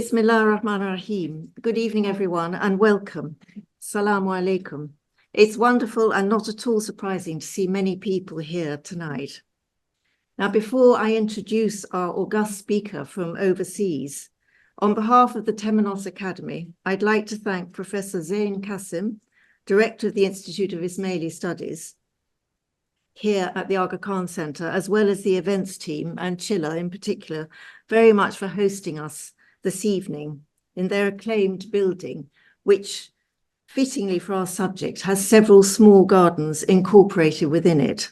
Bismillah ar-Rahman ar-Rahim. Good evening, everyone, and welcome. Assalamu alaikum. It's wonderful and not at all surprising to see many people here tonight. Now, before I introduce our august speaker from overseas, on behalf of the Temenos Academy, I'd like to thank Professor Zain Qasim, Director of the Institute of Ismaili Studies, here at the Aga Khan Center, as well as the events team and Chilla in particular, very much for hosting us this evening in their acclaimed building, which fittingly for our subject has several small gardens incorporated within it.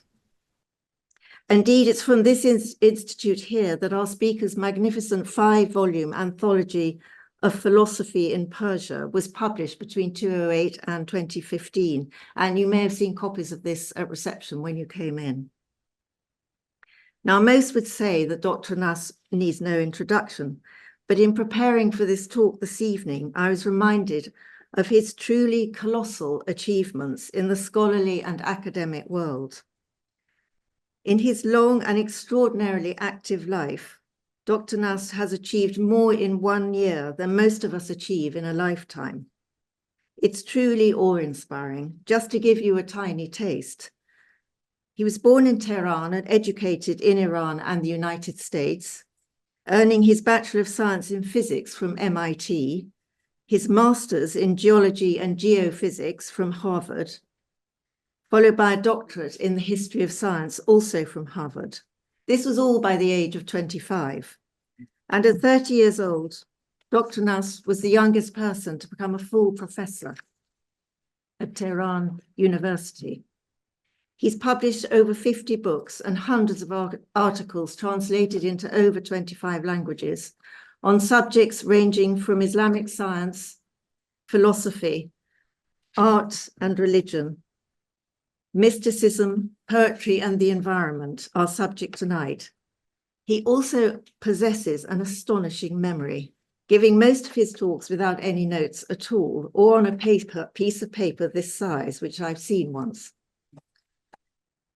Indeed, it's from this institute here that our speaker's magnificent 5-volume anthology of philosophy in Persia was published between 2008 and 2015. And you may have seen copies of this at reception when you came in. Now, most would say that Dr. Nas needs no introduction, but in preparing for this talk this evening, I was reminded of his truly colossal achievements in the scholarly and academic world. In his long and extraordinarily active life, Dr. Nas has achieved more in 1 year than most of us achieve in a lifetime. It's truly awe-inspiring. Just to give you a tiny taste, he was born in Tehran and educated in Iran and the United States, earning his Bachelor of Science in Physics from MIT, his Master's in Geology and Geophysics from Harvard, followed by a doctorate in the history of science, also from Harvard. This was all by the age of 25. And at 30 years old, Dr. Nas was the youngest person to become a full professor at Tehran University. He's published over 50 books and hundreds of articles translated into over 25 languages on subjects ranging from Islamic science, philosophy, art and religion, mysticism, poetry, and the environment, our subject tonight. He also possesses an astonishing memory, giving most of his talks without any notes at all, or on a piece of paper this size, which I've seen once.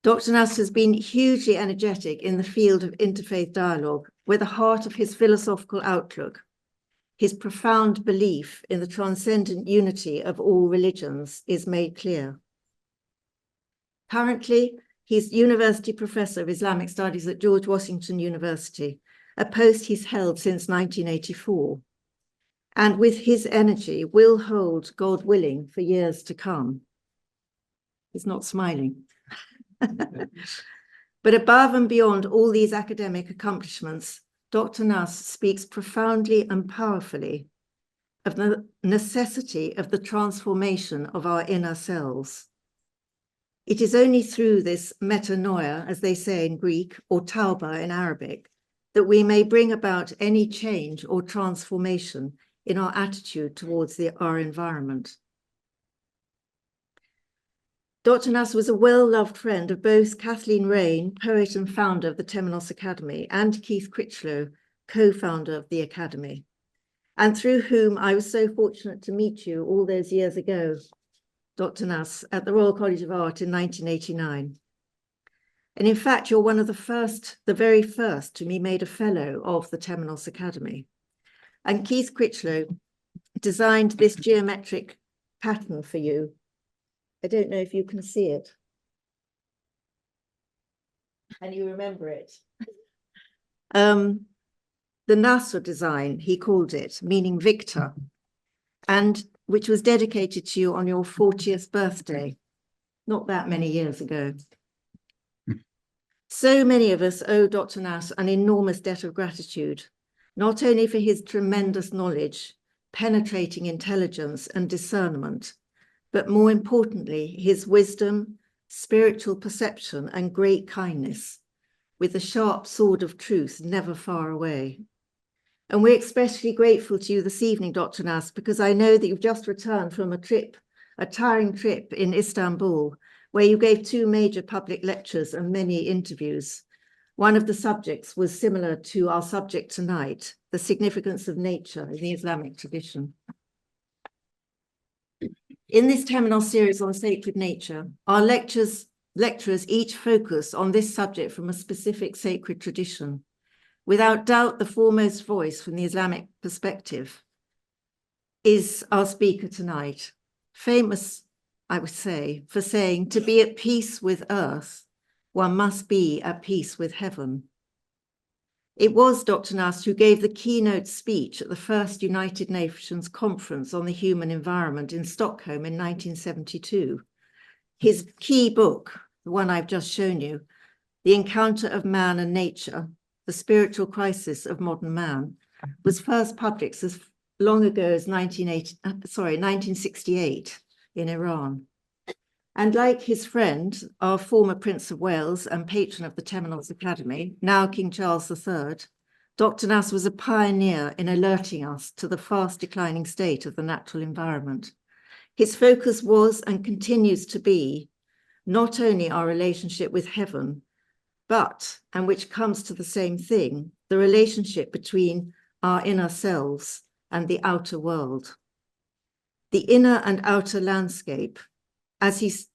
Dr. Nas has been hugely energetic in the field of interfaith dialogue, where the heart of his philosophical outlook, his profound belief in the transcendent unity of all religions, is made clear. Currently, he's University Professor of Islamic Studies at George Washington University, a post he's held since 1984, and with his energy will hold, God willing, for years to come. He's not smiling. But above and beyond all these academic accomplishments, Dr. Nas speaks profoundly and powerfully of the necessity of the transformation of our inner selves. It is only through this metanoia, as they say in Greek, or tauba in Arabic, that we may bring about any change or transformation in our attitude towards our environment. Dr. Nas was a well-loved friend of both Kathleen Raine, poet and founder of the Temenos Academy, and Keith Critchlow, co-founder of the Academy, and through whom I was so fortunate to meet you all those years ago, Dr. Nas, at the Royal College of Art in 1989. And in fact, you're one of the very first to be made a fellow of the Temenos Academy. And Keith Critchlow designed this geometric pattern for you. I don't know if you can see it. And you remember it. The Nasr design, he called it, meaning victor, and which was dedicated to you on your 40th birthday, not that many years ago. So many of us owe Dr. Nas an enormous debt of gratitude, not only for his tremendous knowledge, penetrating intelligence and discernment, but more importantly, his wisdom, spiritual perception, and great kindness, with the sharp sword of truth never far away. And we're especially grateful to you this evening, Dr. Nas, because I know that you've just returned from a tiring trip in Istanbul, where you gave 2 major public lectures and many interviews. One of the subjects was similar to our subject tonight, the significance of nature in the Islamic tradition. In this Temenos series on sacred nature, our lecturers each focus on this subject from a specific sacred tradition, Without doubt, the foremost voice from the Islamic perspective is our speaker tonight, famous, I would say, for saying, to be at peace with earth, one must be at peace with heaven. It was Dr. Nasr who gave the keynote speech at the first United Nations Conference on the Human Environment in Stockholm in 1972. His key book, the one I've just shown you, The Encounter of Man and Nature, The Spiritual Crisis of Modern Man, was first published as long ago as 1968 in Iran. And like his friend, our former Prince of Wales and patron of the Temenos Academy, now King Charles III, Dr. Nasr was a pioneer in alerting us to the fast declining state of the natural environment. His focus was and continues to be not only our relationship with heaven, but, and which comes to the same thing, the relationship between our inner selves and the outer world. The inner and outer landscape, as is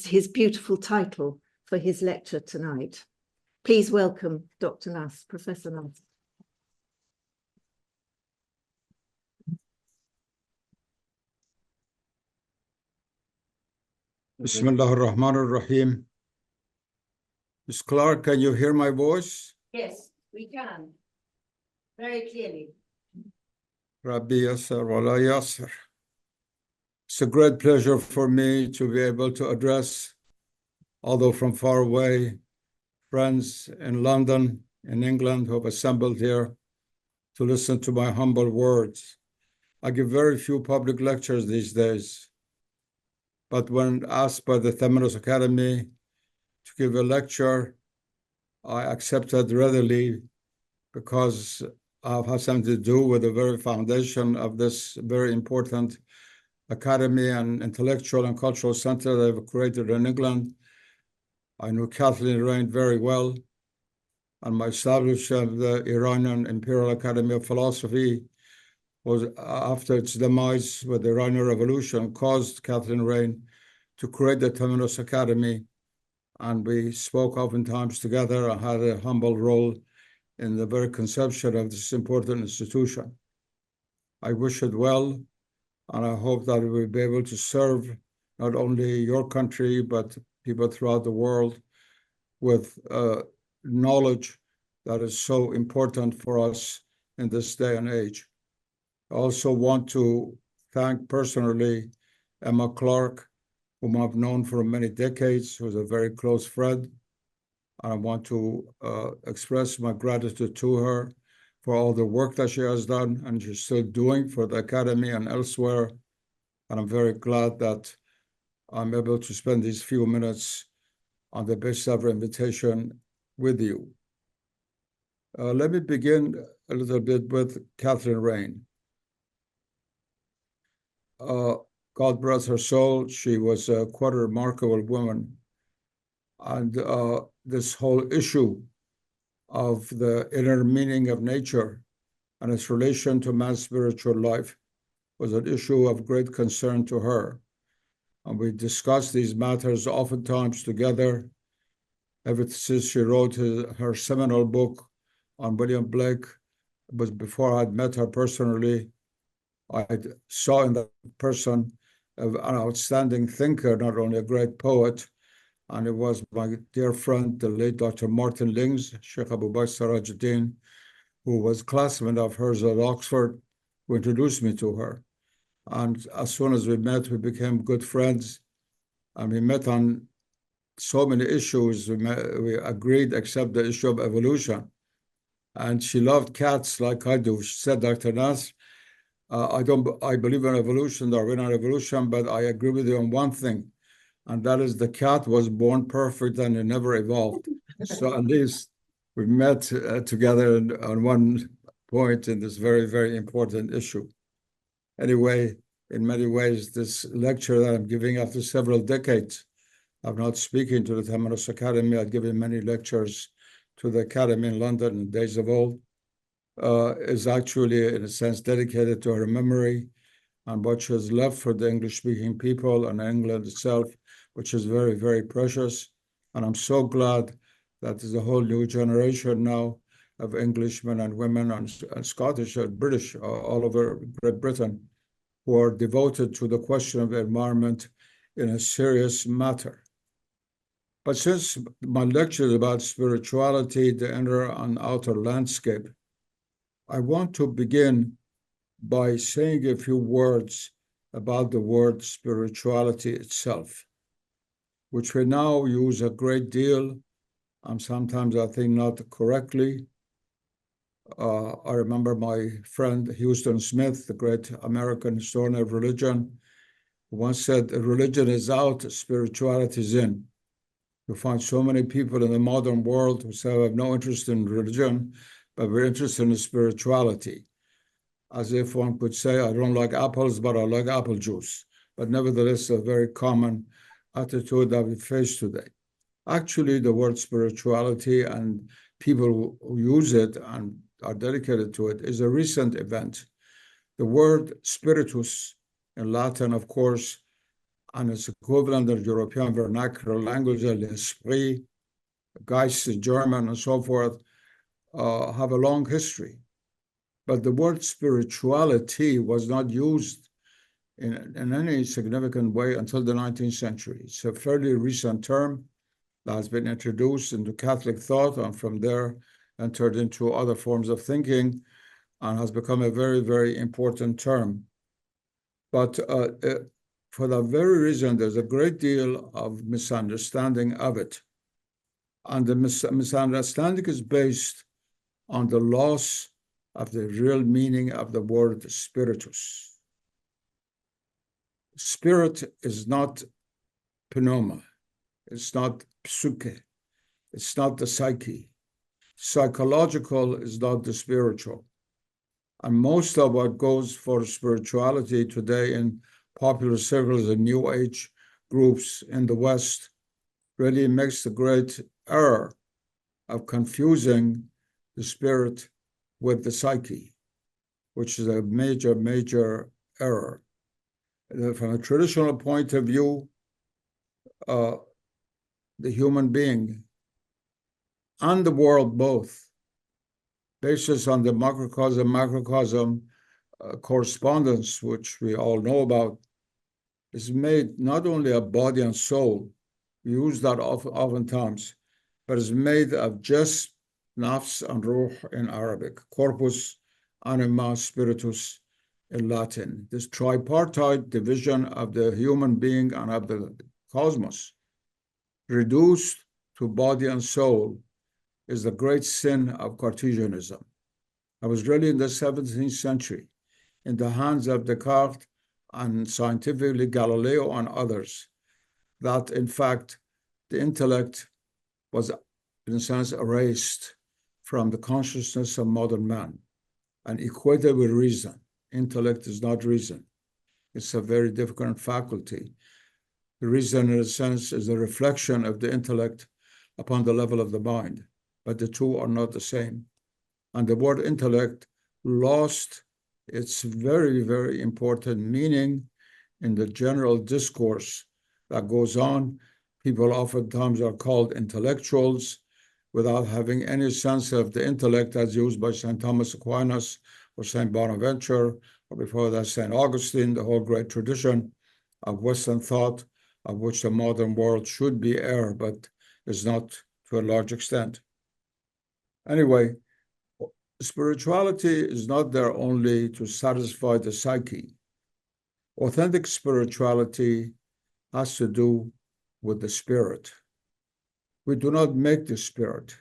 his beautiful title for his lecture tonight. Please welcome Dr. Nasr, Professor Nasr. Bismillah ar-Rahman ar-Rahim. Ms. Clark, can you hear my voice? Yes, we can. Very clearly. Rabbi Yasser wala Yasser. It's a great pleasure for me to be able to address, although from far away, friends in London, in England, who have assembled here to listen to my humble words. I give very few public lectures these days, but when asked by the Temenos Academy to give a lecture, I accepted readily because it has something to do with the very foundation of this very important academy and intellectual and cultural center that I've created in England. I knew Kathleen Rain very well, and my establishment of the Iranian Imperial Academy of Philosophy was after its demise with the Iranian Revolution, caused Kathleen Rain to create the Temenos Academy, and we spoke oftentimes together. I had a humble role in the very conception of this important institution. I wish it well, and I hope that we will be able to serve not only your country, but people throughout the world with knowledge that is so important for us in this day and age. I also want to thank personally Emma Clark, whom I've known for many decades, who's a very close friend. And I want to express my gratitude to her for all the work that she has done and she's still doing for the Academy and elsewhere. And I'm very glad that I'm able to spend these few minutes on the basis of her invitation with you. Let me begin a little bit with Kathleen Rain. God bless her soul. She was quite a remarkable woman. And this whole issue of the inner meaning of nature and its relation to man's spiritual life was an issue of great concern to her. And we discussed these matters oftentimes together ever since she wrote her seminal book on William Blake. It was before I'd met her personally. I saw in that person an outstanding thinker, not only a great poet, and it was my dear friend, the late Dr. Martin Lings, Sheikh Abu Bakr Sirajuddin, who was a classmate of hers at Oxford, who introduced me to her. And as soon as we met, we became good friends, and we met on so many issues. We agreed except the issue of evolution. And she loved cats like I do. She said, Dr. Nasr, I believe in evolution, Darwinian evolution, but I agree with you on one thing, and that is the cat was born perfect and it never evolved. So at least we met together on one point in this very, very important issue. Anyway, in many ways, this lecture that I'm giving after several decades of not speaking to the Temenos Academy, I've given many lectures to the Academy in London in days of old, is actually, in a sense, dedicated to her memory and what she has left for the English-speaking people and England itself, which is very, very precious. And I'm so glad that there's a whole new generation now of Englishmen and women and Scottish and British all over Great Britain who are devoted to the question of the environment in a serious matter. But since my lecture is about spirituality, the inner and outer landscape, I want to begin by saying a few words about the word spirituality itself, which we now use a great deal, and sometimes I think not correctly. I remember my friend Houston Smith, the great American historian of religion, who once said, religion is out, spirituality is in. You find so many people in the modern world who say, I have no interest in religion, but we're interested in spirituality. As if one could say, I don't like apples, but I like apple juice. But nevertheless, a very common attitude that we face today. Actually, the word spirituality and people who use it and are dedicated to it is a recent event. The word spiritus in Latin, of course, and its equivalent in European vernacular language, l'esprit, Geist in German, and so forth, have a long history. But the word spirituality was not used in any significant way until the 19th century. It's a fairly recent term that has been introduced into Catholic thought and from there entered into other forms of thinking and has become a very, very important term. But for that very reason, there's a great deal of misunderstanding of it. And the misunderstanding is based on the loss of the real meaning of the word spiritus. Spirit is not pneuma. It's not psyche. It's not the psyche. Psychological is not the spiritual. And most of what goes for spirituality today in popular circles and New Age groups in the West really makes the great error of confusing the spirit with the psyche, which is a major, major error. From a traditional point of view, the human being and the world both, basis on the macrocosm correspondence, which we all know about, is made not only of body and soul, we use that oftentimes, but is made of just nafs and ruh in Arabic, corpus, anima, spiritus in Latin. This tripartite division of the human being and of the cosmos, reduced to body and soul, is the great sin of Cartesianism. It was really in the 17th century, in the hands of Descartes and scientifically Galileo and others, that in fact the intellect was in a sense erased from the consciousness of modern man and equated with reason. Intellect is not reason. It's a very different faculty. The reason, in a sense, is a reflection of the intellect upon the level of the mind, but the two are not the same. And the word intellect lost its very, very important meaning in the general discourse that goes on. People oftentimes are called intellectuals without having any sense of the intellect as used by St. Thomas Aquinas or St. Bonaventure, or before that, St. Augustine, the whole great tradition of Western thought, of which the modern world should be heir, but is not to a large extent. Anyway, spirituality is not there only to satisfy the psyche. Authentic spirituality has to do with the spirit. We do not make the spirit,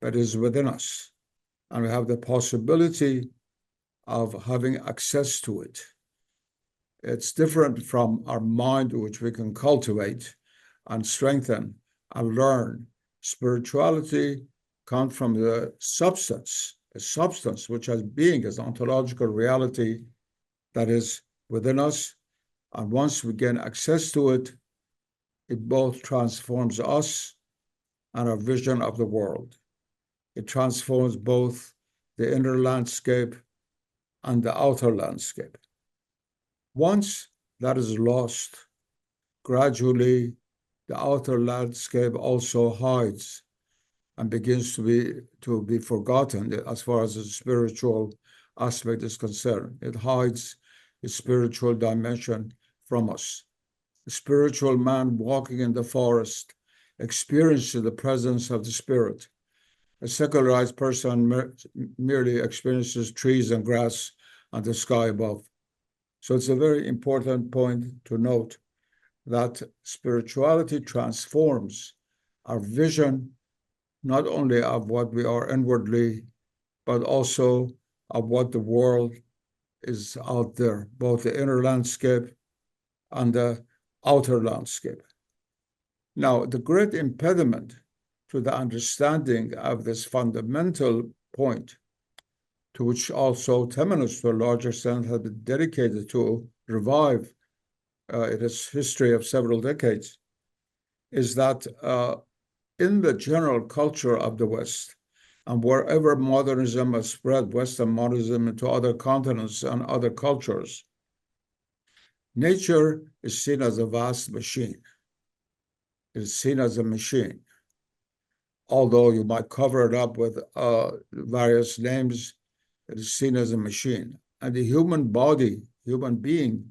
but it is within us. And we have the possibility of having access to it. It's different from our mind, which we can cultivate and strengthen and learn. Spirituality comes from the substance, a substance which has being, as ontological reality that is within us. And once we gain access to it, it both transforms us and our vision of the world. It transforms both the inner landscape and the outer landscape. Once that is lost, gradually the outer landscape also hides, and begins to be forgotten as far as the spiritual aspect is concerned. It hides the spiritual dimension from us. The spiritual man walking in the forest experiences the presence of the spirit. A secularized person merely experiences trees and grass and the sky above. So it's a very important point to note that spirituality transforms our vision, not only of what we are inwardly, but also of what the world is out there, both the inner landscape and the outer landscape. Now, the great impediment to the understanding of this fundamental point, to which also 10 minutes to a large extent have been dedicated to revive in its history of several decades, is that in the general culture of the West, and wherever modernism has spread, Western modernism into other continents and other cultures, nature is seen as a vast machine. It is seen as a machine. Although you might cover it up with various names, it is seen as a machine. And the human body, human being,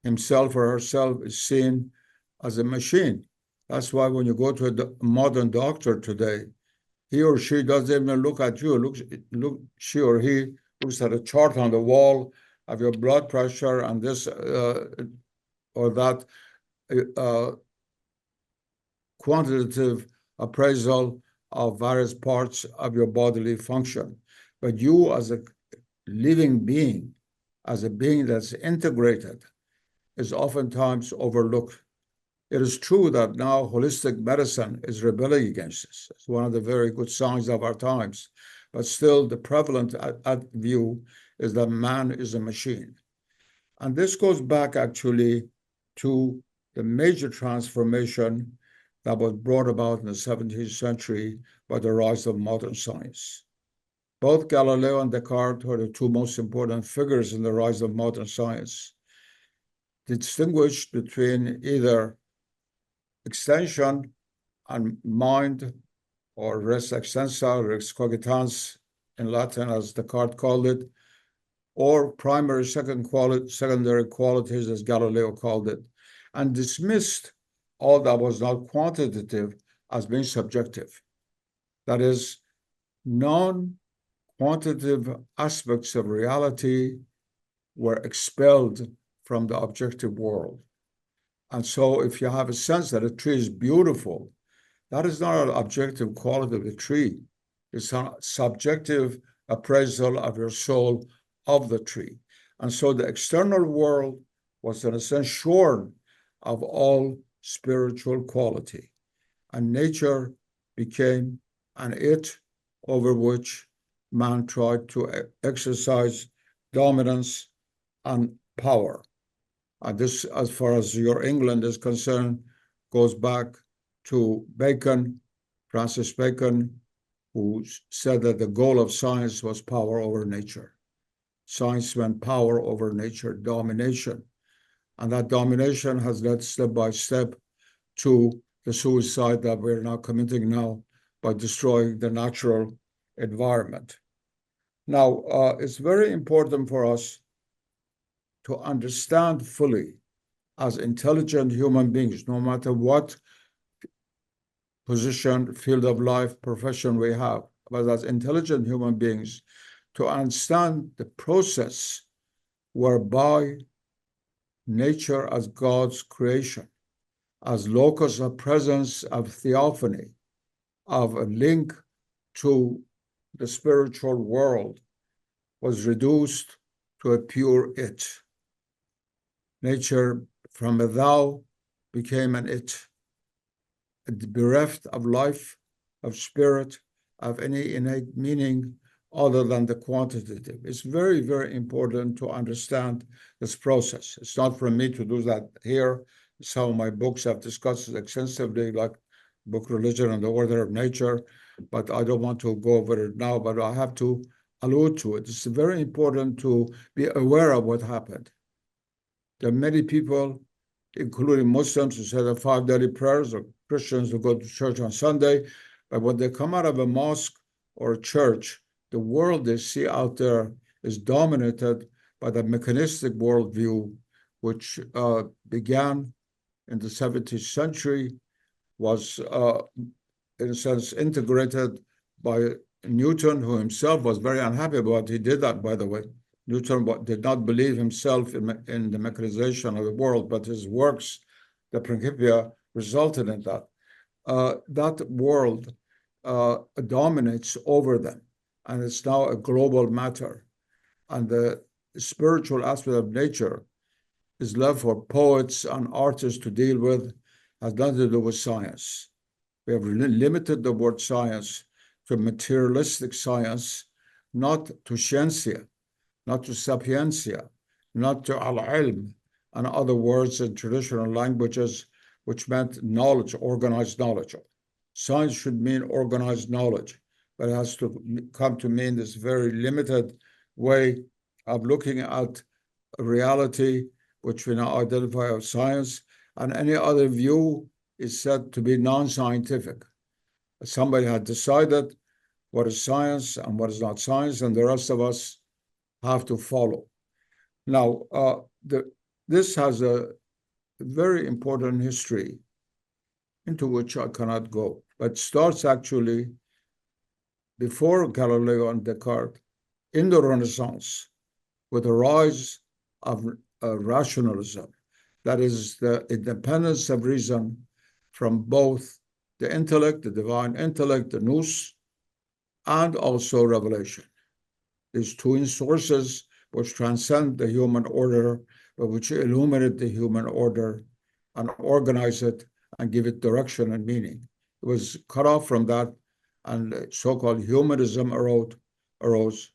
himself or herself, is seen as a machine. That's why when you go to a modern doctor today, he or she doesn't even look at you. She or he looks at a chart on the wall of your blood pressure and this or that quantitative appraisal of various parts of your bodily function. But you as a living being, as a being that's integrated, is oftentimes overlooked. It is true that now holistic medicine is rebelling against this. It's one of the very good signs of our times. But still, the prevalent view is that man is a machine. And this goes back actually to the major transformation that was brought about in the 17th century by the rise of modern science. Both Galileo and Descartes were the two most important figures in the rise of modern science. Distinguished between either extension and mind, or res extensa, res cogitans in Latin, as Descartes called it, or primary, secondary qualities, as Galileo called it, and dismissed all that was not quantitative as being subjective. That is, non-quantitative aspects of reality were expelled from the objective world. And so if you have a sense that a tree is beautiful, that is not an objective quality of the tree. It's a subjective appraisal of your soul of the tree. And so the external world was in a sense shorn of all spiritual quality. And nature became an it over which man tried to exercise dominance and power. And this, as far as your England is concerned, goes back to Bacon, Francis Bacon, who said that the goal of science was power over nature. Science meant power over nature, domination. And that domination has led step by step to the suicide that we're now committing now by destroying the natural environment. Now, it's very important for us to understand fully as intelligent human beings, no matter what position, field of life, profession we have, but as intelligent human beings, to understand the process whereby nature as God's creation, as locus of presence of theophany, of a link to the spiritual world, was reduced to a pure it. Nature from a thou became an it, bereft of life, of spirit, of any innate meaning other than the quantitative. It's very, very important to understand this process. It's not for me to do that here. Some of my books have discussed it extensively, like book Religion and the Order of Nature, but I don't want to go over it now, but I have to allude to it. It's very important to be aware of what happened. There are many people, including Muslims, who say the 5 daily prayers, or Christians who go to church on Sunday, But when they come out of a mosque or a church, the world they see out there is dominated by the mechanistic worldview, which began in the 17th century, was in a sense integrated by Newton, who himself was very unhappy about. He did that, by the way. Newton did not believe himself in the mechanization of the world, but his works, the Principia, resulted in that. That world dominates over them, and it's now a global matter. And the spiritual aspect of nature is left for poets and artists to deal with, has nothing to do with science. We have limited the word science to materialistic science, not to scientia, not to sapientia, not to al-ilm, and other words in traditional languages which meant knowledge, organized knowledge. Science should mean organized knowledge, but it has to come to mean this very limited way of looking at reality, which we now identify as science, and any other view is said to be non-scientific. Somebody had decided what is science and what is not science, and the rest of us have to follow. Now, this has a very important history into which I cannot go, but starts actually before Galileo and Descartes in the Renaissance with the rise of rationalism. That is the independence of reason from both the intellect, the divine intellect, the nous, and also revelation. These two sources which transcend the human order, but which illuminate the human order and organize it and give it direction and meaning. It was cut off from that, and so-called humanism arose,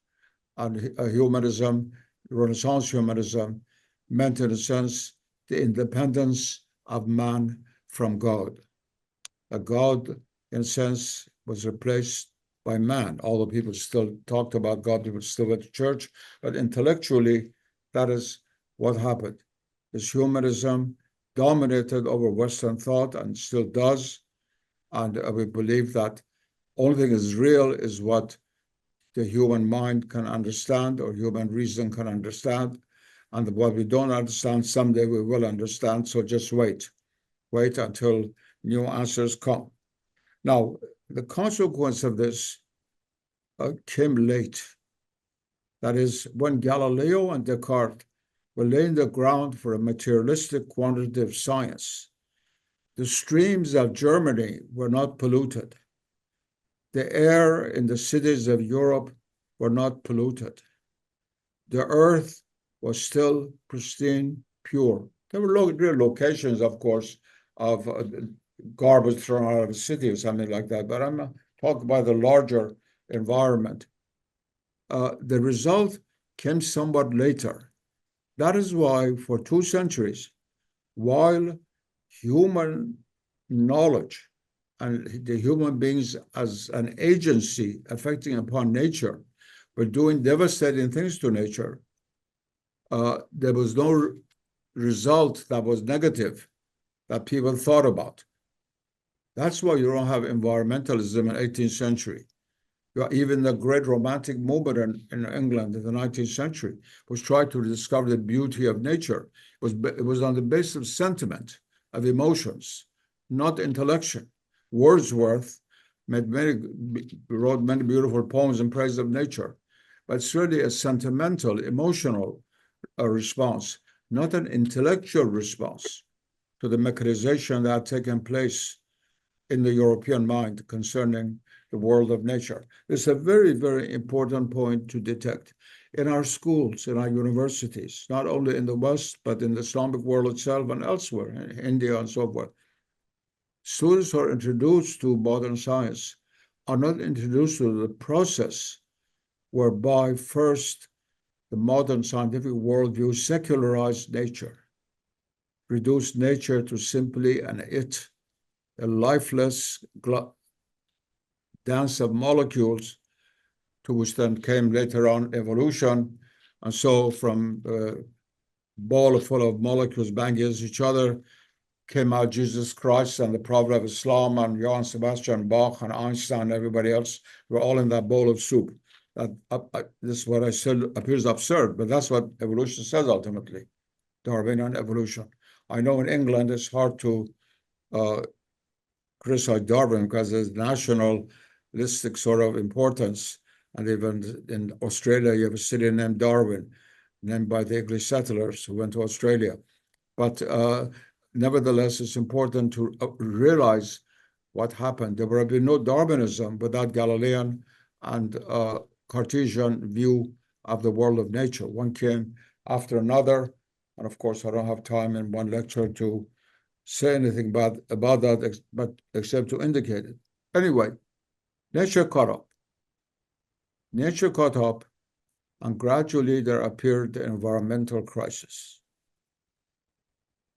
and humanism, Renaissance humanism, meant in a sense the independence of man from God. God, in a sense, was replaced by man. Although people still talked about God, people still went to church, but intellectually, that is what happened. This humanism dominated over Western thought and still does, and we believe that only thing is real is what the human mind can understand or human reason can understand, and what we don't understand, someday we will understand, so just wait until new answers come. Now, the consequence of this came late. That is, when Galileo and Descartes were laying the ground for a materialistic quantitative science, the streams of Germany were not polluted. The air in the cities of Europe were not polluted. The earth was still pristine, pure. There were real locations, of course, of garbage thrown out of a city or something like that, but I'm not talking about the larger environment. The result came somewhat later. That is why for 2 centuries, while human knowledge and the human beings as an agency affecting upon nature were doing devastating things to nature, there was no result that was negative that people thought about. That's why you don't have environmentalism in the 18th century. Even the great romantic movement in England in the 19th century was trying to discover the beauty of nature. It was on the basis of sentiment, of emotions, not intellection. Wordsworth wrote many beautiful poems in praise of nature, but it's really a sentimental, emotional response, not an intellectual response to the mechanization that had taken place in the European mind concerning the world of nature. It's a very, very important point to detect. In our schools, in our universities, not only in the West, but in the Islamic world itself and elsewhere, in India and so forth, students who are introduced to modern science are not introduced to the process whereby first the modern scientific worldview secularized nature, reduced nature to simply a lifeless dance of molecules, to which then came later on evolution. And so from a ball full of molecules banging against each other, came out Jesus Christ and the Prophet of Islam and Johann Sebastian Bach and Einstein and everybody else were all in that bowl of soup. This is what I said appears absurd, but that's what evolution says ultimately, Darwinian evolution. I know in England it's hard to criticize Darwin because there's nationalistic sort of importance. And even in Australia, you have a city named Darwin, named by the English settlers who went to Australia. But nevertheless, it's important to realize what happened. There would have been no Darwinism without Galilean and Cartesian view of the world of nature. One came after another. And of course, I don't have time in one lecture to say anything about that, but except to indicate it. Anyway, nature caught up. Nature caught up, and gradually there appeared the environmental crisis.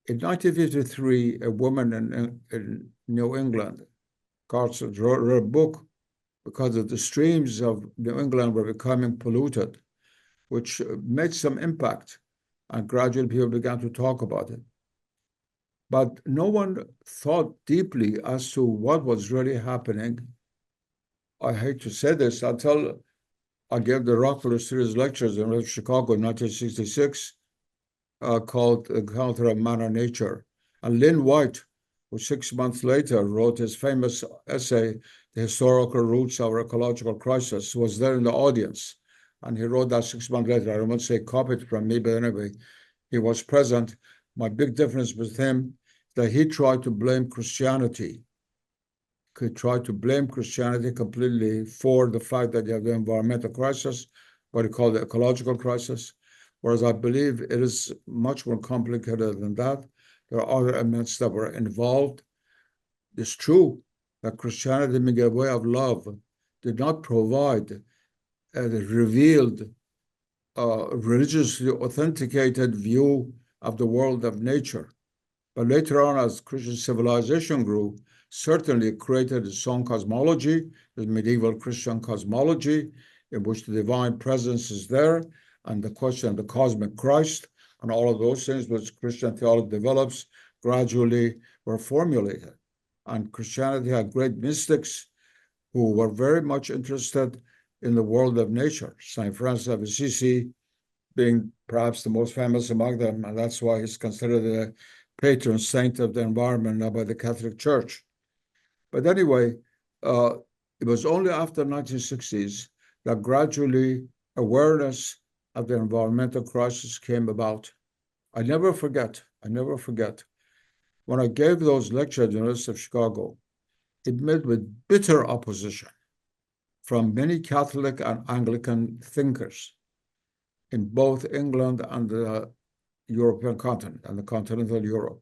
In 1953, a woman in New England, Carson, wrote a book because of the streams of New England were becoming polluted, which made some impact, and gradually people began to talk about it. But no one thought deeply as to what was really happening. I hate to say this until I gave the Rockefeller Series lectures in Chicago in 1966, called Encounter of Man and Nature. And Lynn White, who 6 months later wrote his famous essay, The Historical Roots of Our Ecological Crisis, was there in the audience. And he wrote that 6 months later. I won't say copied from me, but anyway, he was present. My big difference with him that he tried to blame Christianity. He tried to blame Christianity completely for the fact that you have the environmental crisis, what he called the ecological crisis. Whereas I believe it is much more complicated than that. There are other elements that were involved. It's true that Christianity, being a way of love, did not provide a revealed, religiously authenticated view of the world of nature. But later on, as Christian civilization grew, certainly created its own cosmology, the medieval Christian cosmology, in which the divine presence is there, and the question of the cosmic Christ, and all of those things which Christian theology develops gradually were formulated. And Christianity had great mystics who were very much interested in the world of nature. St. Francis of Assisi being perhaps the most famous among them, and that's why he's considered the patron saint of the environment now by the Catholic Church. But anyway, it was only after the 1960s that gradually awareness of the environmental crisis came about. I never forget, when I gave those lectures at the University of Chicago, it met with bitter opposition from many Catholic and Anglican thinkers in both England and the European continent and the continental Europe.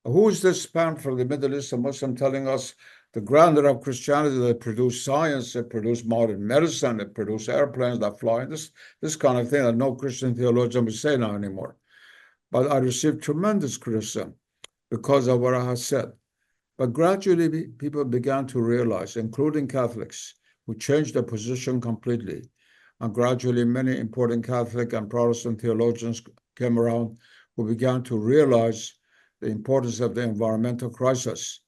Who is this man from the Middle East and Muslim telling us the grandeur of Christianity that produced science, it produced modern medicine, it produced airplanes that fly, this kind of thing that no Christian theologian would say now anymore. But I received tremendous criticism because of what I had said. But gradually people began to realize, including Catholics, who changed their position completely. And gradually many important Catholic and Protestant theologians came around who began to realize the importance of the environmental crisis.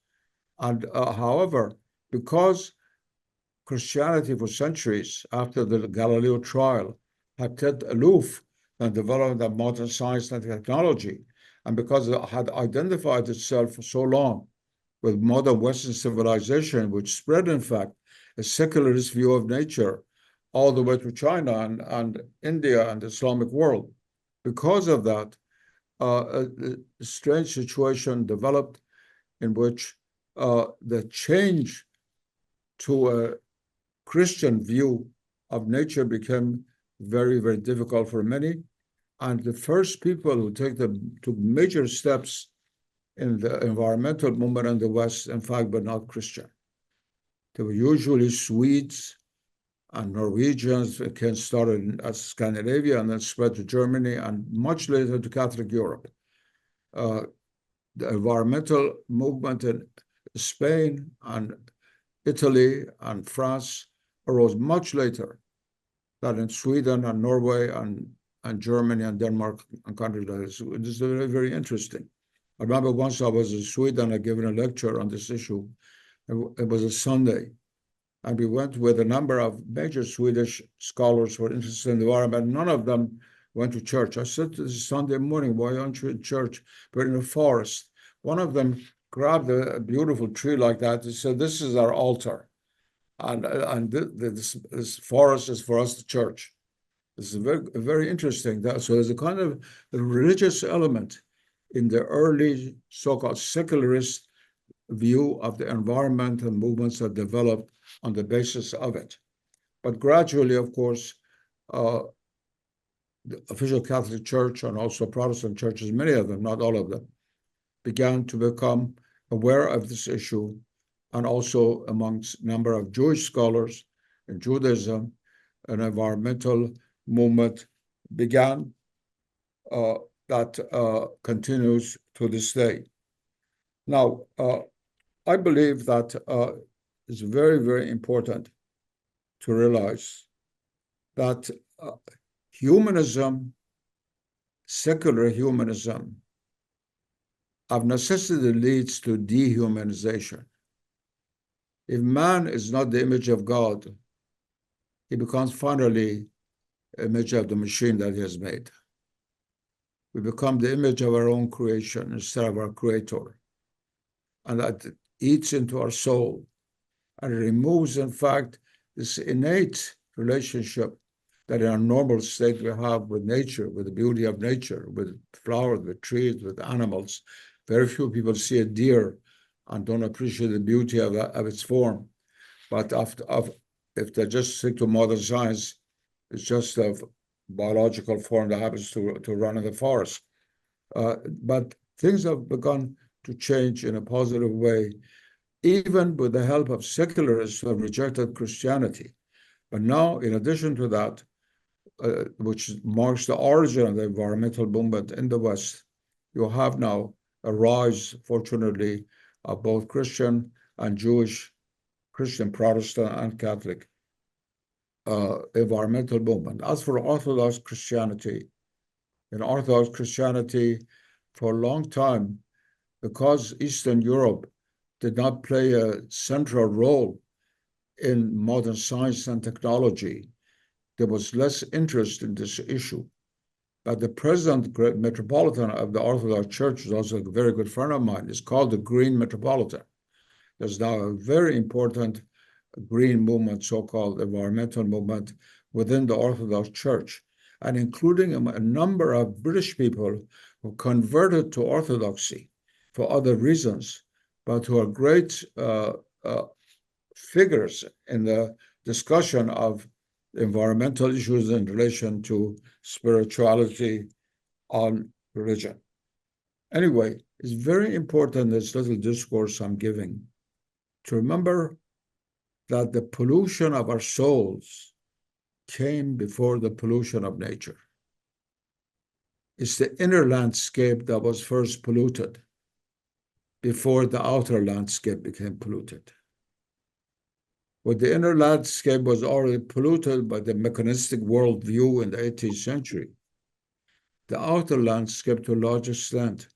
And however, because Christianity for centuries after the Galileo trial had kept aloof from development of modern science and technology, and because it had identified itself for so long with modern Western civilization, which spread, in fact, a secularist view of nature all the way to China and India and the Islamic world. Because of that, a strange situation developed in which the change to a Christian view of nature became very, very difficult for many. And the first people who took major steps in the environmental movement in the West, in fact, were not Christian. They were usually Swedes and Norwegians. It started as Scandinavia and then spread to Germany and much later to Catholic Europe. The environmental movement in Spain and Italy and France arose much later than in Sweden and Norway and Germany and Denmark and countries like this. It is very, very interesting. I remember once I was in Sweden and giving a lecture on this issue. It was a Sunday, and we went with a number of major Swedish scholars who were interested in the environment. None of them went to church. I said to this Sunday morning, why aren't you in church? We're in a forest. One of them grabbed a beautiful tree like that and said, this is our altar. And this forest is for us, the church. This is very interesting. So there's a kind of a religious element in the early so-called secularist view of the environment and movements that developed on the basis of it. But gradually, of course, the official Catholic Church and also Protestant churches, many of them, not all of them, began to become aware of this issue, and also amongst a number of Jewish scholars in Judaism, an environmental movement began that continues to this day. Now, I believe that it's very, very important to realize that humanism, secular humanism, of necessity leads to dehumanization. If man is not the image of God, he becomes finally image of the machine that he has made. We become the image of our own creation instead of our creator. And that eats into our soul and removes, in fact, this innate relationship that in our normal state we have with nature, with the beauty of nature, with flowers, with trees, with animals. Very few people see a deer and don't appreciate the beauty of its form. But if they just stick to modern science, it's just a biological form that happens to run in the forest. But things have begun to change in a positive way, even with the help of secularists who have rejected Christianity. But now, in addition to that, which marks the origin of the environmental movement in the West, you have now a rise, fortunately, of both Christian and Jewish, Christian, Protestant, and Catholic environmental movement. As for Orthodox Christianity, in Orthodox Christianity, for a long time, because Eastern Europe did not play a central role in modern science and technology, there was less interest in this issue. But the present great metropolitan of the Orthodox Church is also a very good friend of mine. It's called the Green Metropolitan. There's now a very important green movement, so-called environmental movement, within the Orthodox Church, and including a number of British people who converted to Orthodoxy for other reasons, but who are great figures in the discussion of environmental issues in relation to spirituality and religion. Anyway, it's very important, this little discourse I'm giving, to remember that the pollution of our souls came before the pollution of nature. It's the inner landscape that was first polluted before the outer landscape became polluted. But the inner landscape was already polluted by the mechanistic worldview in the 18th century. The outer landscape, to a large extent,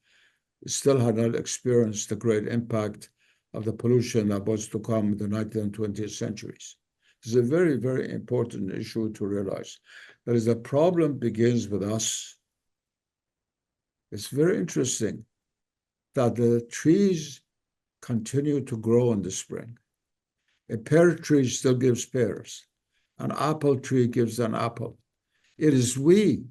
still had not experienced the great impact of the pollution that was to come in the 19th and 20th centuries. This is a very, very important issue to realize. That is, the problem begins with us. It's very interesting that the trees continue to grow in the spring. A pear tree still gives pears. An apple tree gives an apple. It is we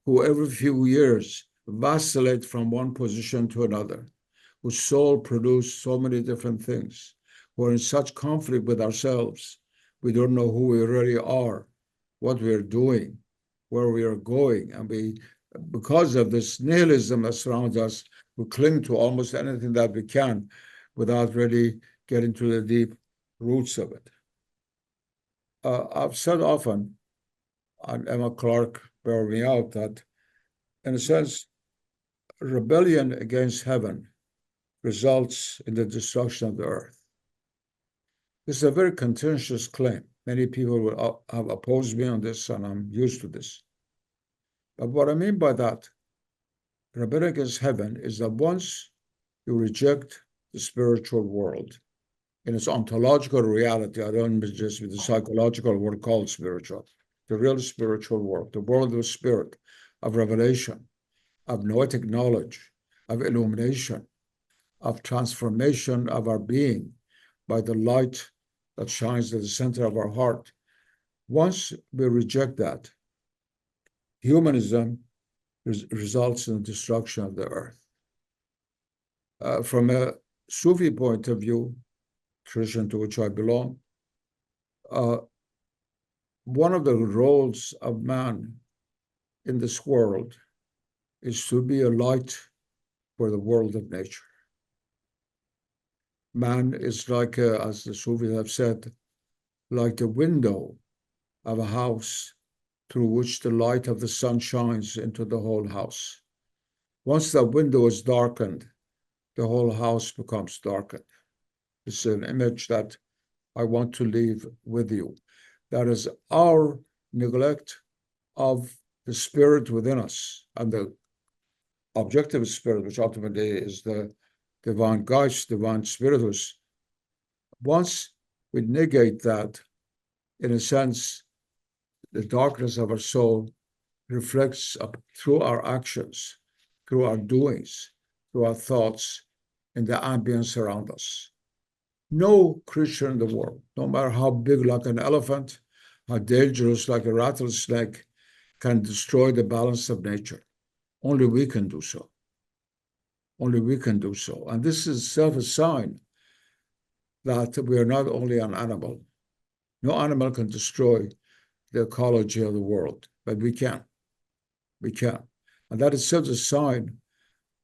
who every few years vacillate from one position to another, whose soul produce so many different things. We're in such conflict with ourselves. We don't know who we really are, what we are doing, where we are going. And because of this nihilism that surrounds us, we cling to almost anything that we can without really getting to the deep roots of it. I've said often, and Emma Clark bear me out, that in a sense, rebellion against heaven results in the destruction of the earth. This is a very contentious claim. Many people will have opposed me on this, and I'm used to this. But what I mean by that, rebellion against heaven, is that once you reject the spiritual world in its ontological reality. I don't mean just with the psychological world called spiritual, the real spiritual world, the world of spirit, of revelation, of noetic knowledge, of illumination, of transformation of our being by the light that shines at the center of our heart. Once we reject that, humanism results in the destruction of the earth. From a Sufi point of view, tradition to which I belong, one of the roles of man in this world is to be a light for the world of nature. Man is like, as the Sufis have said, like the window of a house through which the light of the sun shines into the whole house. Once that window is darkened, the whole house becomes darkened. It's an image that I want to leave with you. That is our neglect of the spirit within us and the objective spirit, which ultimately is the divine Geist, divine spiritus. Once we negate that, in a sense, the darkness of our soul reflects through our actions, through our doings, through our thoughts, in the ambience around us. No creature in the world, no matter how big like an elephant, how dangerous like a rattlesnake, can destroy the balance of nature. Only we can do so. Only we can do so. And this is itself a sign that we are not only an animal. No animal can destroy the ecology of the world, but we can. We can. And that itself is a sign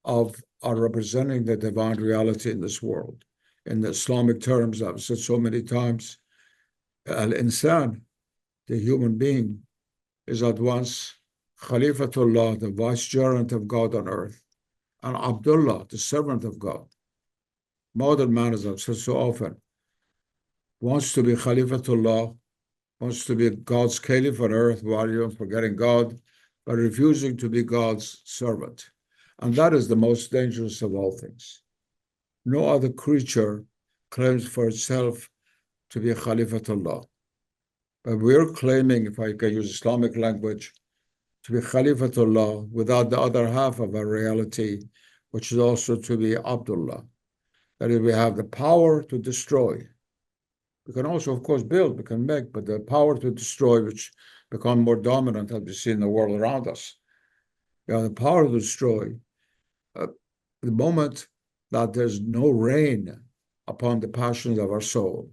of our representing the divine reality in this world. In the Islamic terms, I've said so many times, al-insan, the human being, is at once Khalifatullah, the vicegerent of God on earth, and Abdullah, the servant of God. Modern man, as I've said so often, wants to be Khalifatullah, wants to be God's caliph on earth while you're forgetting God, but refusing to be God's servant. And that is the most dangerous of all things. No other creature claims for itself to be Khalifatullah. But we're claiming, if I can use Islamic language, to be Khalifatullah without the other half of our reality, which is also to be Abdullah. That is, we have the power to destroy. We can also, of course, build, we can make, but the power to destroy, which become more dominant as we see in the world around us. We have the power to destroy. The moment that there's no reign upon the passions of our soul,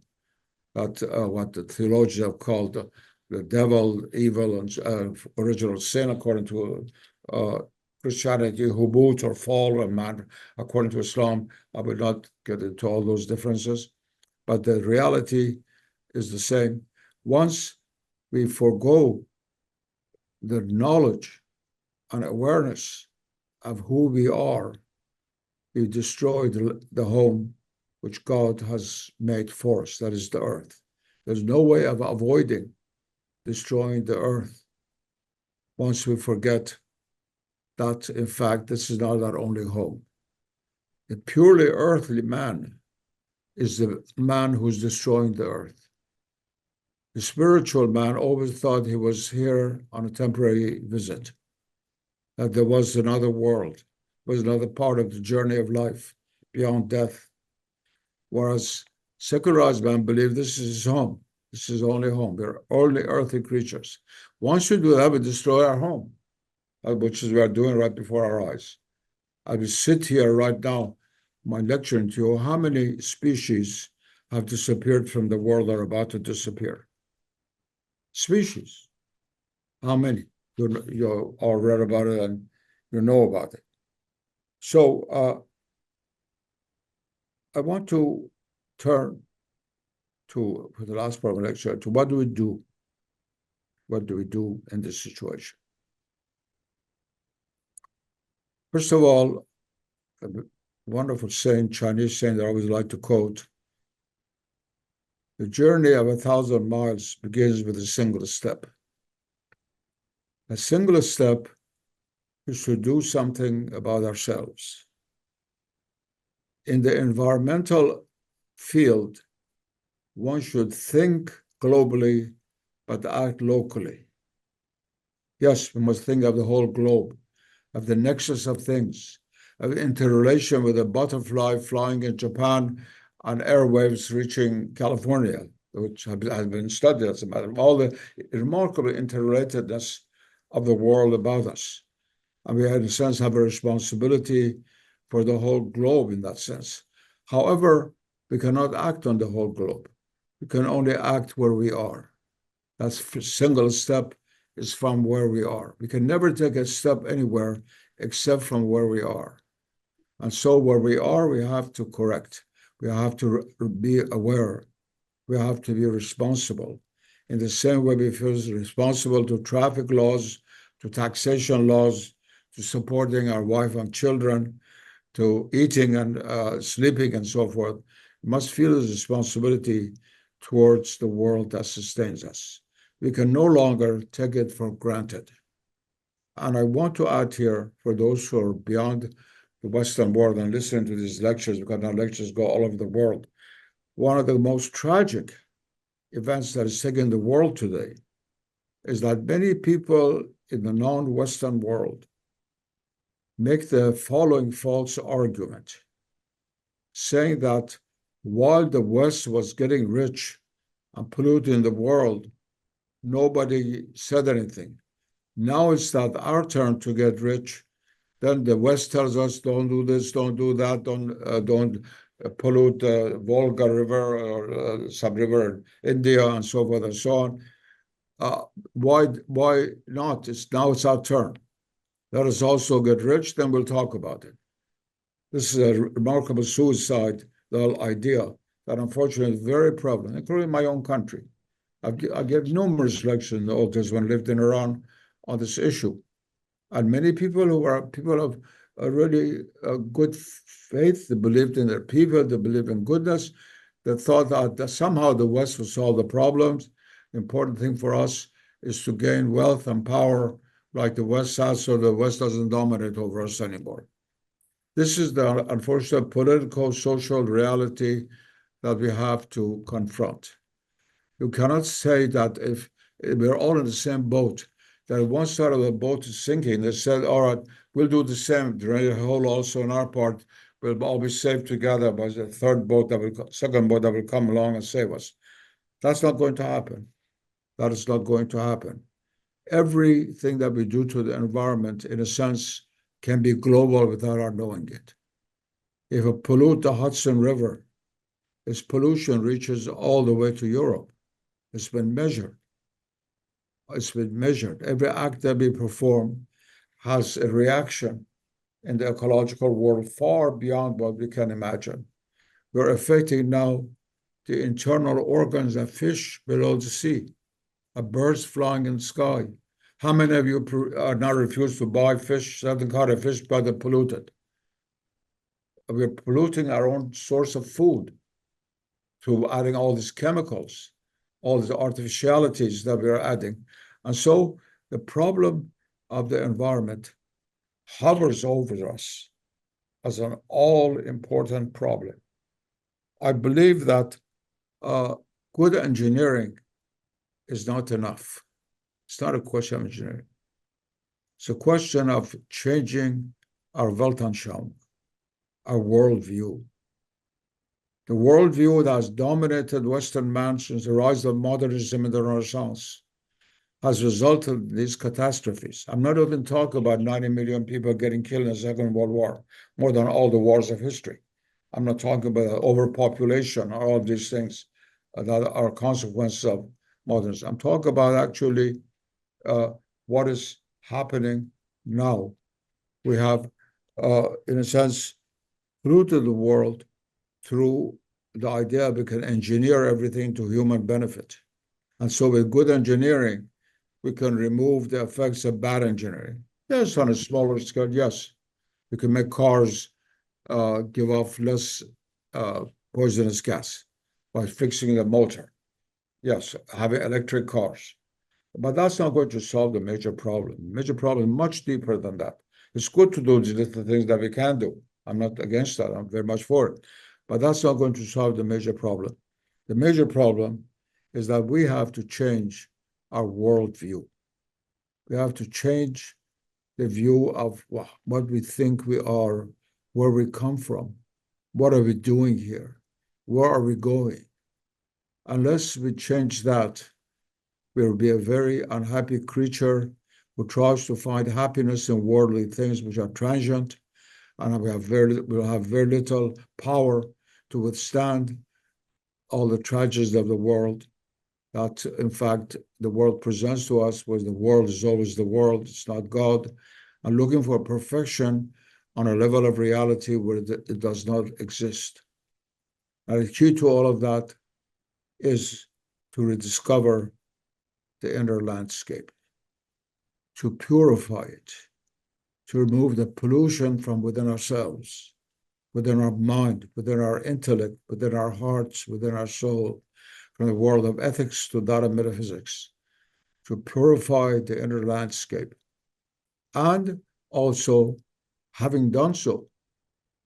that what the theologians have called the devil, evil, and original sin, according to Christianity, hubut or fall, and man, according to Islam. I will not get into all those differences, but the reality is the same. Once we forego the knowledge and awareness of who we are, we destroy the home which God has made for us, that is the earth. There's no way of avoiding destroying the earth once we forget that, in fact, this is not our only home. The purely earthly man is the man who's destroying the earth. The spiritual man always thought he was here on a temporary visit, that there was another world, was another part of the journey of life beyond death. Whereas secularized man believe this is his home. This is only home. We're only earthly creatures. Once we do that, we destroy our home, which is what we are doing right before our eyes. I will sit here right now, my lecturing to you, how many species have disappeared from the world or are about to disappear? Species. How many? You all read about it and you know about it. So I want to turn to, for the last part of the lecture, to what do we do? What do we do in this situation? First of all, a wonderful saying, Chinese saying that I always like to quote, the journey of 1,000 miles begins with a single step. A single step is to do something about ourselves. in the environmental field, one should think globally, but act locally. Yes, we must think of the whole globe, of the nexus of things, of interrelation with a butterfly flying in Japan on airwaves reaching California, which has been studied as a matter of all the remarkable interrelatedness of the world about us. And we, in a sense, have a responsibility for the whole globe in that sense. However, we cannot act on the whole globe. We can only act where we are. That's single step is from where we are. We can never take a step anywhere except from where we are. And so where we are, we have to correct. We have to be aware. We have to be responsible. In the same way we feel responsible to traffic laws, to taxation laws, to supporting our wife and children, to eating and sleeping and so forth, we must feel this responsibility towards the world that sustains us. We can no longer take it for granted. And I want to add here, for those who are beyond the Western world and listening to these lectures, because our lectures go all over the world, one of the most tragic events that is taking the world today is that many people in the non-Western world make the following false argument, saying that while the West was getting rich and polluting the world, nobody said anything. Now it's that our turn to get rich. Then the West tells us, don't do this, don't do that, don't pollute the Volga River or some river in India and so forth and so on. Why not? Now it's our turn. Let us also get rich, then we'll talk about it. This is a remarkable suicide, the whole idea that unfortunately is very prevalent, including my own country. I gave numerous lectures in the old days when I lived in Iran on this issue. And many people who are people of a really good faith, they believed in their people, they believed in goodness, they thought that somehow the West will solve the problems. The important thing for us is to gain wealth and power like the West has, so the West doesn't dominate over us anymore. This is the unfortunate political, social reality that we have to confront. You cannot say that if we're all in the same boat, that one side of the boat is sinking, they said, all right, we'll do the same, drain a hole also on our part, we'll all be saved together by the second boat that will come along and save us. That's not going to happen. That is not going to happen. Everything that we do to the environment, in a sense, can be global without our knowing it. If we pollute the Hudson River, its pollution reaches all the way to Europe. It's been measured. It's been measured. Every act that we perform has a reaction in the ecological world far beyond what we can imagine. We're affecting now the internal organs of fish below the sea, of birds flying in the sky. How many of you are now refused to buy fish, certain kind of fish, but they're polluted? We're polluting our own source of food through adding all these chemicals, all these artificialities that we're adding. And so the problem of the environment hovers over us as an all-important problem. I believe that good engineering is not enough. It's not a question of engineering. It's a question of changing our Weltanschauung, our worldview. The worldview that has dominated Western man since the rise of modernism and the Renaissance has resulted in these catastrophes. I'm not even talking about 90 million people getting killed in the Second World War, more than all the wars of history. I'm not talking about overpopulation or all these things that are consequences of modernism. I'm talking about actually what is happening now. We have, in a sense, polluted the world through the idea we can engineer everything to human benefit. And so with good engineering, we can remove the effects of bad engineering. Yes, on a smaller scale, yes. We can make cars give off less poisonous gas by fixing the motor. Yes, having electric cars. But that's not going to solve the major problem. The major problem is much deeper than that. It's good to do the little things that we can do. I'm not against that. I'm very much for it. But that's not going to solve the major problem. The major problem is that we have to change our worldview. We have to change the view of what we think we are, where we come from, what are we doing here, where are we going. Unless we change that, we'll be a very unhappy creature who tries to find happiness in worldly things which are transient, and we'll have very little power to withstand all the tragedies of the world that, in fact, the world presents to us, where the world is always the world, it's not God, and looking for perfection on a level of reality where it does not exist. And the key to all of that is to rediscover the inner landscape, to purify it, to remove the pollution from within ourselves, within our mind, within our intellect, within our hearts, within our soul, from the world of ethics to that of metaphysics, to purify the inner landscape. And also, having done so,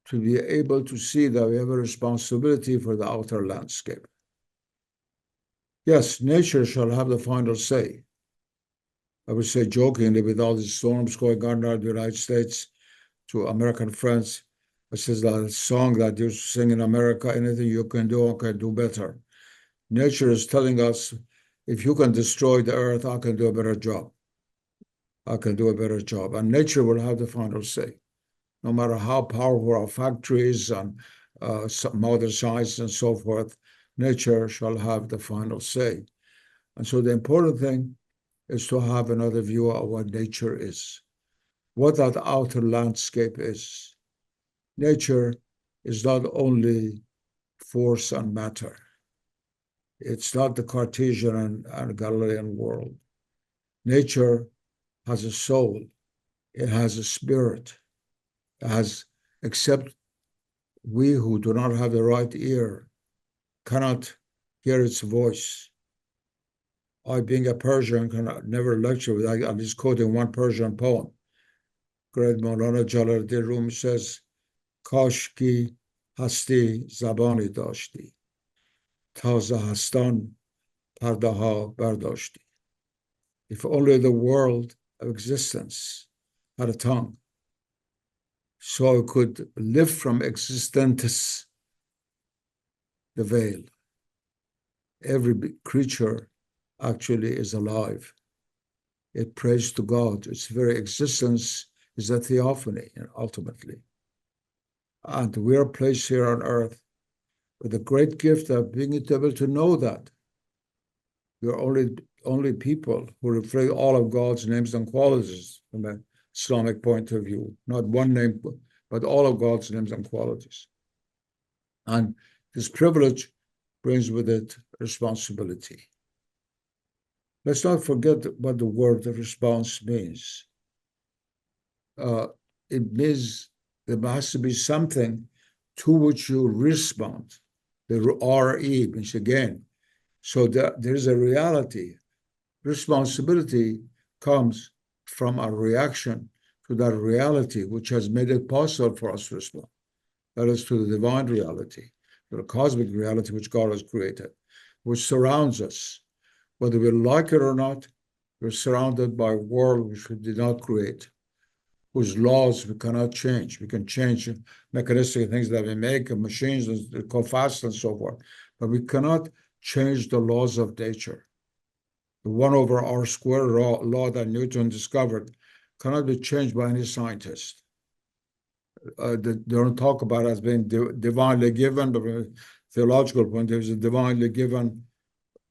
to be able to see that we have a responsibility for the outer landscape. Yes, nature shall have the final say. I would say jokingly, with all these storms going on in the United States, to American friends, it says that song that you sing in America, anything you can do, I can do better. Nature is telling us, if you can destroy the earth, I can do a better job. I can do a better job. And nature will have the final say. No matter how powerful our factories and modern science and so forth, nature shall have the final say. And so the important thing is to have another view of what nature is, what that outer landscape is. Nature is not only force and matter. It's not the Cartesian and Galilean world. Nature has a soul. It has a spirit. It has, except we who do not have the right ear cannot hear its voice. I, being a Persian, can never lecture without at least quoting one Persian poem. Great Maulana Jalaluddin Rumi says, Kash ki hasti zabani dashti, ta za hastan pardaha bardashti. If only the world of existence had a tongue, so it could lift from existence the veil. Every creature actually is alive. It prays to God. Its very existence is a theophany, ultimately. And we are placed here on earth with the great gift of being able to know that. We are only people who reflect all of God's names and qualities from an Islamic point of view. Not one name, but all of God's names and qualities. And this privilege brings with it responsibility. Let's not forget what the word response means. It means there has to be something to which you respond. The RE means again. So there is a reality. Responsibility comes from a reaction to that reality which has made it possible for us to respond. That is to the divine reality, the cosmic reality which God has created, which surrounds us. Whether we like it or not, we're surrounded by a world which we did not create, whose laws we cannot change. We can change mechanistic things that we make, and machines that go fast and so forth, but we cannot change the laws of nature. The 1/r² law that Newton discovered cannot be changed by any scientist. They don't talk about it as being divinely given, but from a theological point, there's a divinely given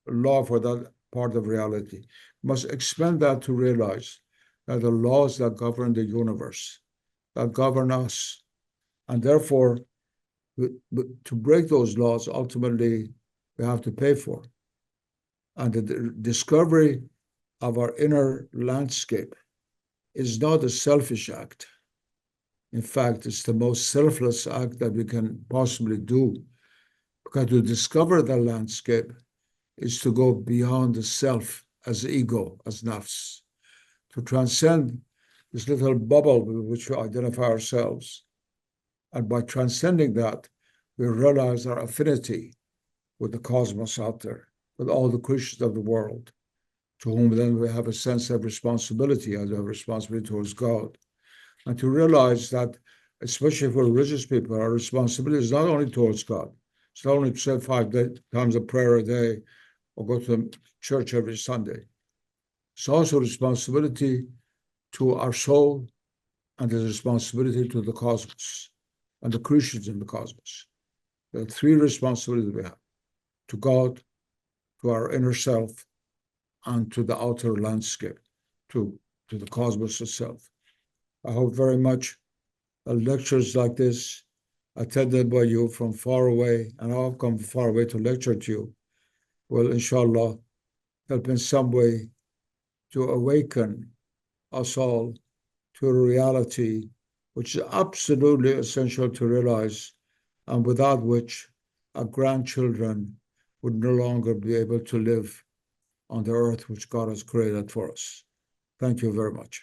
law for that part of reality. We must expand that to realize that the laws that govern the universe, that govern us, and therefore, to break those laws, ultimately, we have to pay for. And the discovery of our inner landscape is not a selfish act. In fact, it's the most selfless act that we can possibly do, because to discover the landscape is to go beyond the self as ego, as nafs, to transcend this little bubble with which we identify ourselves, And by transcending that, we realize our affinity with the cosmos out there, with all the creatures of the world, to whom then we have a sense of responsibility, as a responsibility towards God. And to realize that, especially for religious people, our responsibility is not only towards God. It's not only to say 5 times of prayer a day or go to church every Sunday. It's also responsibility to our soul and the responsibility to the cosmos and the creatures in the cosmos. There are 3 responsibilities we have: to God, to our inner self, and to the outer landscape, to the cosmos itself. I hope very much that lectures like this, attended by you from far away, and I've come far away to lecture to you, will inshallah help in some way to awaken us all to a reality which is absolutely essential to realize, and without which our grandchildren would no longer be able to live on the earth which God has created for us. Thank you very much.